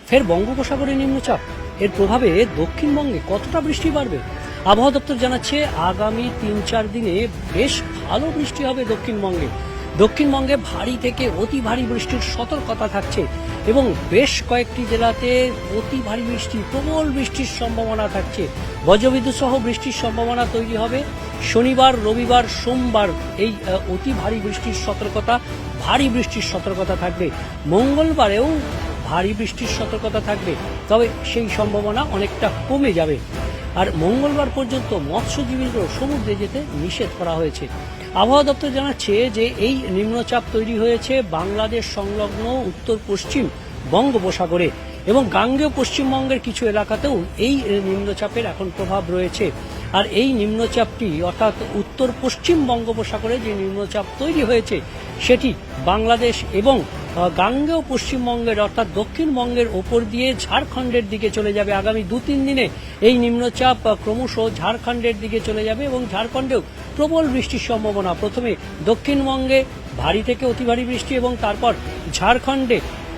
ফের বঙ্গোপসাগরে নিম্নচাপ, এর প্রভাবে দক্ষিণবঙ্গে কতটা বৃষ্টি বাড়বে? আবহাওয়া দপ্তর জানাচ্ছে আগামী ৩-৪ দিনে বেশ ভালো বৃষ্টি হবে দক্ষিণবঙ্গে। দক্ষিণবঙ্গে ভারী থেকে অতি ভারী বৃষ্টির সতর্কতা থাকছে এবং বেশ কয়েকটি জেলাতে অতি ভারী বৃষ্টি, প্রবল বৃষ্টির সম্ভাবনা থাকছে। বজ্রবিদ্যুৎ সহ বৃষ্টির সম্ভাবনা তৈরি হবে। শনিবার, রবিবার, সোমবার এই অতি ভারী বৃষ্টির সতর্কতা, ভারী বৃষ্টির সতর্কতা থাকবে। মঙ্গলবারেও ভারী বৃষ্টির সতর্কতা থাকবে, তবে সেই সম্ভাবনা অনেকটা কমে যাবে। আর মঙ্গলবার পর্যন্ত মৎস্যজীবীদেরও সমুদ্রে যেতে নিষেধ করা হয়েছে। আবহাওয়া দপ্তর জানাচ্ছে যে এই নিম্নচাপ তৈরি হয়েছে বাংলাদেশ সংলগ্ন উত্তর পশ্চিম বঙ্গোপসাগরে এবং গাঙ্গেয় পশ্চিমবঙ্গের কিছু এলাকাতেও এই নিম্নচাপের এখন প্রভাব রয়েছে। আর এই নিম্নচাপটি অর্থাৎ উত্তর পশ্চিম বঙ্গোপসাগরে যে নিম্নচাপ তৈরি হয়েছে সেটি বাংলাদেশ এবং গাঙ্গেয় পশ্চিমবঙ্গের অর্থাৎ দক্ষিণবঙ্গের ওপর দিয়ে ঝাড়খণ্ডের দিকে চলে যাবে। আগামী 2-3 দিনে এই নিম্নচাপ ক্রমশ ঝাড়খণ্ডের দিকে চলে যাবে এবং ঝাড়খণ্ডেও প্রবল বৃষ্টির সম্ভাবনা। প্রথমে দক্ষিণবঙ্গে ভারী থেকে অতি ভারী বৃষ্টি এবং তারপর ঝাড়খণ্ডে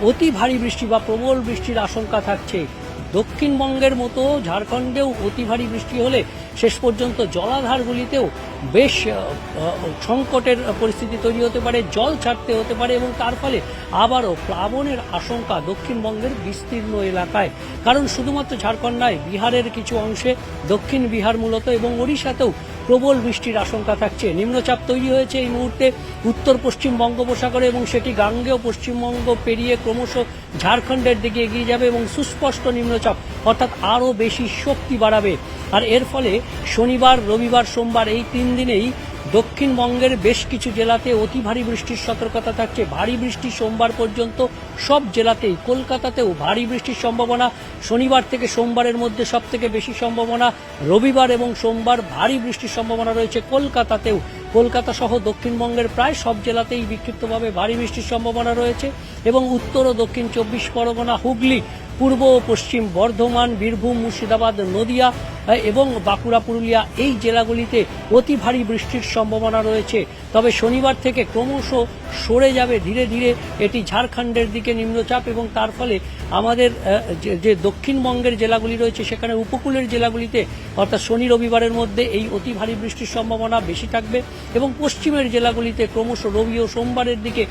অতি ভারী বৃষ্টি বা প্রবল বৃষ্টির আশঙ্কা থাকছে। দক্ষিণবঙ্গের মতো ঝাড়খণ্ডেও অতি ভারী বৃষ্টি হলে শেষ পর্যন্ত জলাধারগুলিতেও বেশ সংকটের পরিস্থিতি তৈরি হতে পারে, জল ছাড়তে হতে পারে এবং তার ফলে আবারও প্লাবনের আশঙ্কা দক্ষিণবঙ্গের বিস্তীর্ণ এলাকায়। কারণ শুধুমাত্র ঝাড়খণ্ড নয়, বিহারের কিছু অংশে, দক্ষিণ বিহার মূলত এবং ওড়িশাতেও প্রবল বৃষ্টির আশঙ্কা থাকছে। নিম্নচাপ তৈরি হয়েছে এই মুহূর্তে উত্তর পশ্চিম বঙ্গোপসাগরে এবং সেটি গাঙ্গেয় পশ্চিমবঙ্গ পেরিয়ে ক্রমশ ঝাড়খণ্ডের দিকে এগিয়ে যাবে এবং সুস্পষ্ট নিম্নচাপ অর্থাৎ আরও বেশি শক্তি বাড়াবে। আর এর ফলে শনিবার, রবিবার, সোমবার এই 3 দিনেই দক্ষিণবঙ্গের বেশ কিছু জেলাতে অতি ভারী বৃষ্টির সতর্কতা থাকছে। ভারী বৃষ্টি সোমবার পর্যন্ত সব জেলাতেই। কলকাতাতেও ভারী বৃষ্টির সম্ভাবনা শনিবার থেকে সোমবারের মধ্যে সব থেকে বেশি সম্ভাবনা। রবিবার এবং সোমবার ভারী বৃষ্টির সম্ভাবনা রয়েছে কলকাতাতেও। কলকাতা সহ দক্ষিণবঙ্গের প্রায় সব জেলাতেই বিক্ষিপ্তভাবে ভারী বৃষ্টির সম্ভাবনা রয়েছে এবং উত্তর ও দক্ষিণ 24 পরগনা, হুগলি, পূর্ব ও পশ্চিম বর্ধমান, বীরভূম, মুর্শিদাবাদ, নদিয়া এবং বাঁকুড়া, পুরুলিয়া এই জেলাগুলিতে অতি ভারী বৃষ্টির সম্ভাবনা রয়েছে। তবে শনিবার থেকে ক্রমশ সরে যাবে ধীরে ধীরে এটি ঝাড়খণ্ডের দিকে নিম্নচাপ এবং তার ফলে আমাদের যে দক্ষিণবঙ্গের জেলাগুলি রয়েছে সেখানে উপকূলের জেলাগুলিতে অর্থাৎ শনি রবিবারের মধ্যে এই অতি ভারী বৃষ্টির সম্ভাবনা বেশি থাকবে এবং পশ্চিমের জেলাগুলিতে ক্রমশ রবি ও সোমবারের দিকে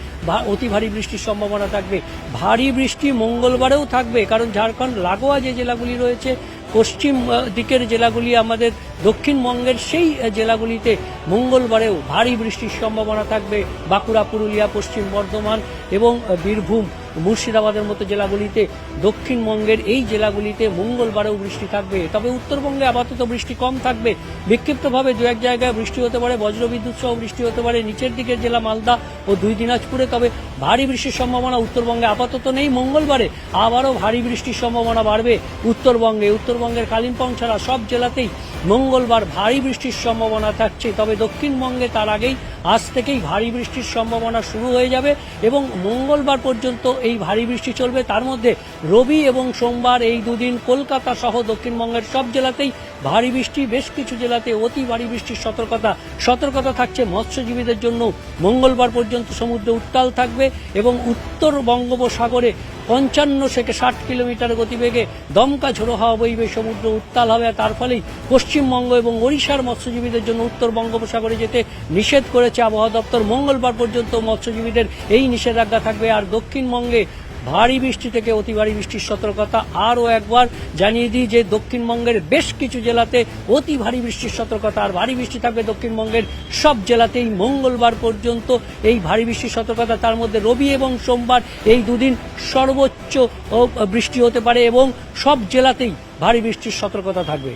অতি ভারী বৃষ্টির সম্ভাবনা থাকবে। ভারী বৃষ্টি মঙ্গলবারেও থাকবে, কারণ ঝাড়খণ্ড লাগোয়া যে জেলাগুলি রয়েছে, পশ্চিম দিকের জেলাগুলি আমাদের দক্ষিণবঙ্গের সেই জেলাগুলিতে মঙ্গলবারেও ভারী বৃষ্টির সম্ভাবনা থাকবে। বাঁকুড়া, পুরুলিয়া, পশ্চিম বর্ধমান এবং বীরভূম, মুর্শিদাবাদের মতো জেলাগুলিতে, দক্ষিণবঙ্গের এই জেলাগুলিতে মঙ্গলবারেও বৃষ্টি থাকবে। তবে উত্তরবঙ্গে আপাতত বৃষ্টি কম থাকবে। বিক্ষিপ্তভাবে 2-1 জায়গায় বৃষ্টি হতে পারে, বজ্রবিদ্যুৎ সহ বৃষ্টি হতে পারে নিচের দিকের জেলা মালদা ও 2 দিনাজপুরে। তবে ভারী বৃষ্টির সম্ভাবনা উত্তরবঙ্গে আপাতত নেই। মঙ্গলবারে আবারও ভারী বৃষ্টির সম্ভাবনা বাড়বে উত্তরবঙ্গে। উত্তরবঙ্গের কালিম্পং ছাড়া সব জেলাতেই মঙ্গলবার ভারী বৃষ্টির সম্ভাবনা থাকছে। তবে দক্ষিণবঙ্গে তার আগেই আজ থেকেই ভারী বৃষ্টির সম্ভাবনা শুরু হয়ে যাবে এবং মঙ্গলবার পর্যন্ত এই ভারী বৃষ্টি চলবে। তার মধ্যে রবি এবং সোমবার এই 2 দিন কলকাতা সহ দক্ষিণবঙ্গের সব জেলাতেই ভারী বৃষ্টি, বেশ কিছু জেলাতে অতি ভারী বৃষ্টির সতর্কতা থাকছে মৎস্যজীবীদের জন্য। মঙ্গলবার পর্যন্ত সমুদ্র উত্তাল থাকবে এবং উত্তর বঙ্গোপসাগরে 55 থেকে 60 কিলোমিটার গতিবেগে দমকা ঝোড়ো হাওয়া বইবে, সমুদ্র উত্তাল হবে। তার ফলেই পশ্চিমবঙ্গ এবং ওড়িশার মৎস্যজীবীদের জন্য উত্তর বঙ্গোপসাগরে যেতে নিষেধ করেছে আবহাওয়া দপ্তর। মঙ্গলবার পর্যন্ত মৎস্যজীবীদের এই নিষেধাজ্ঞা থাকবে। আর দক্ষিণবঙ্গে ভারী বৃষ্টি থেকে অতি ভারী বৃষ্টির সতর্কতা আরও একবার জানিয়ে দিই যে দক্ষিণবঙ্গের বেশ কিছু জেলাতে অতি ভারী বৃষ্টির সতর্কতা। আর ভারী বৃষ্টি থাকবে দক্ষিণবঙ্গের সব জেলাতেই মঙ্গলবার পর্যন্ত এই ভারী বৃষ্টির সতর্কতা। তার মধ্যে রবি এবং সোমবার এই 2 দিন সর্বোচ্চ বৃষ্টি হতে পারে এবং সব জেলাতেই ভারী বৃষ্টির সতর্কতা থাকবে।